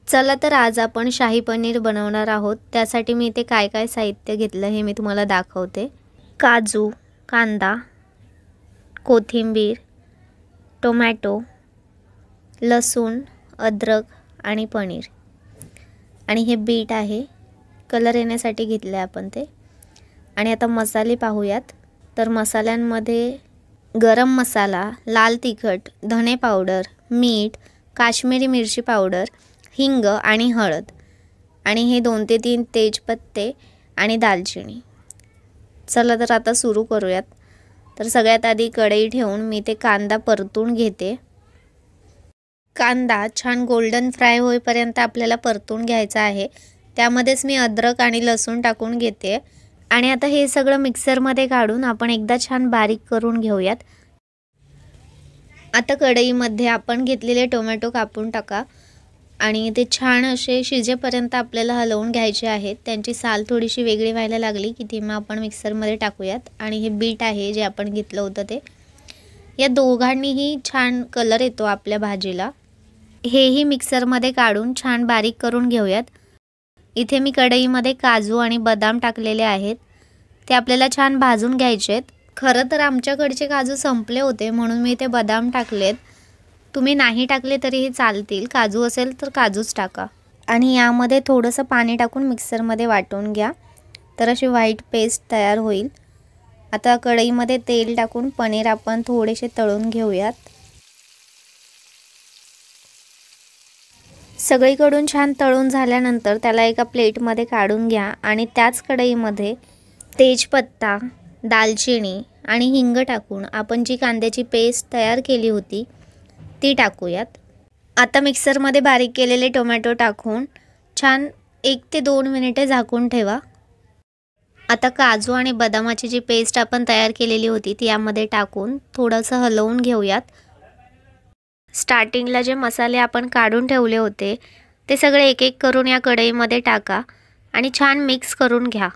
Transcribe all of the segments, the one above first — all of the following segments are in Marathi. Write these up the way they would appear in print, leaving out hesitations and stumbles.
चला तर आज आपण शाही पनीर बनवणार आहोत। त्यासाठी मी इथे काय काय साहित्य घेतलं हे मी तुम्हाला दाखवते। काजू, कांदा, कोथिंबीर, टोमॅटो, लसूण, अद्रक आणि पनीर आणि हे बीट आहे, कलर येण्यासाठी घेतले आपण ते। आणि आता मसाले पाहूयात। तर मसाल्यांमध्ये गरम मसाला, लाल तिखट, धने पावडर, मीठ, काश्मीरी मिरची पावडर, हिंग आणि हळद आणि हे 2 ते 3 तेजपत्ते आणि दालचिनी। चला तर आता सुरू करूयात। तर सगळ्यात आधी कढई ठेवून मी ते कांदा परतून घेते। कांदा छान गोल्डन फ्राय होईपर्यंत आपल्याला परतून घ्यायचा आहे। त्यामध्येच मी अद्रक आणि लसूण टाकून घेते आणि आता हे सगळं मिक्सरमध्ये काढून आपण एकदा छान बारीक करून घेऊयात। आता कढईमध्ये आपण घेतलेले टोमॅटो कापून टाका आणि ते छान असे शिजेपर्यंत आपल्याला हलवून घ्यायचे आहेत। त्यांची साल थोडीशी वेगळी व्हायला लागली की ती मग आपण मिक्सरमध्ये टाकूयात। आणि हे बीट आहे जे आपण घेतलं होतं ते, या दोघांनीही छान कलर येतो आपल्या भाजीला। हेही मिक्सरमध्ये काढून छान बारीक करून घेऊयात। इथे मी कढईमध्ये काजू आणि बदाम टाकलेले आहेत, ते आपल्याला छान भाजून घ्यायचे आहेत। खरं तर आमच्याकडचे काजू संपले होते म्हणून मी ते बदाम टाकलेत। तुम्ही नाही टाकले तरीही चालतील, काजू असेल तर काजूच टाका। आणि यामध्ये थोडंसं पाणी टाकून मिक्सरमध्ये वाटून घ्या, तर अशी व्हाईट पेस्ट तयार होईल। आता कढईमध्ये तेल टाकून पनीर आपण थोडेसे तळून घेऊयात। सगळीकडून छान तळून झाल्यानंतर त्याला एका प्लेटमध्ये काढून घ्या आणि त्याच कढईमध्ये तेजपत्ता, दालचिनी आणि हिंग टाकून आपण जी कांद्याची पेस्ट तयार केली होती ती टाकूयात। आता मिक्सरमध्ये बारीक केलेले टोमॅटो टाकून छान 1 ते 2 मिनिटे झाकून ठेवा। आता काजू आणि बदामाची जी पेस्ट आपण तयार केलेली होती ती यामध्ये टाकून थोडंसं हलवून घेऊयात। स्टार्टिंगला जे मसाले आपण काढून ठेवले होते ते सगळे एक एक करून या कढईमध्ये टाका आणि छान मिक्स करून घ्या।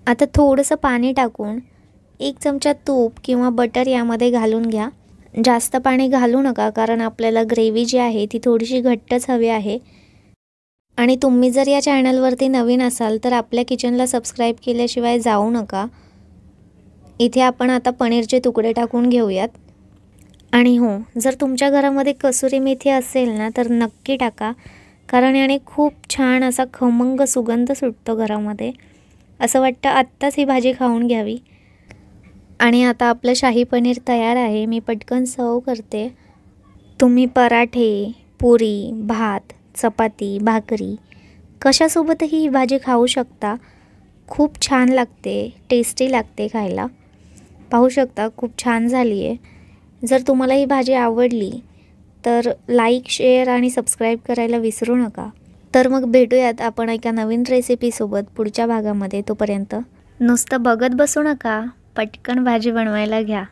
आता थोडंसं पाणी टाकून 1 चमचा तूप किंवा बटर यामध्ये घालून घ्या। जास्त पाणी घालू नका कारण आपल्याला ग्रेव्ही जी आहे ती थोडीशी घट्टच हवी आहे। आणि तुम्ही जर या चॅनलवरती नवीन असाल तर आपल्या किचनला सबस्क्राईब केल्याशिवाय जाऊ नका। इथे आपण आता पनीरचे तुकडे टाकून घेऊयात। आणि हो, जर तुमच्या घरामध्ये कसुरी मेथी असेल ना तर नक्की टाका, कारण याने खूप छान असा खमंग सुगंध सुटतो घरामध्ये। असं वाटतं आत्ताच ही भाजी खाऊन घ्यावी। आणि आता आपलं शाही पनीर तयार आहे, मी पटकन सर्व करते। तुम्ही पराठे, पुरी, भात, चपाती, भाकरी कशासोबतही ही भाजी खाऊ शकता। खूप छान लागते, टेस्टी लागते खायला। पाहू शकता खूप छान झाली आहे। जर तुम्हाला ही भाजी आवडली तर लाईक, शेअर आणि सबस्क्राईब करायला विसरू नका। तर मग भेटूयात आपण एका नवीन रेसिपीसोबत पुढच्या भागामध्ये। तोपर्यंत नुसतं बघत बसू नका, पटकन भाजी बनवायला घ्या।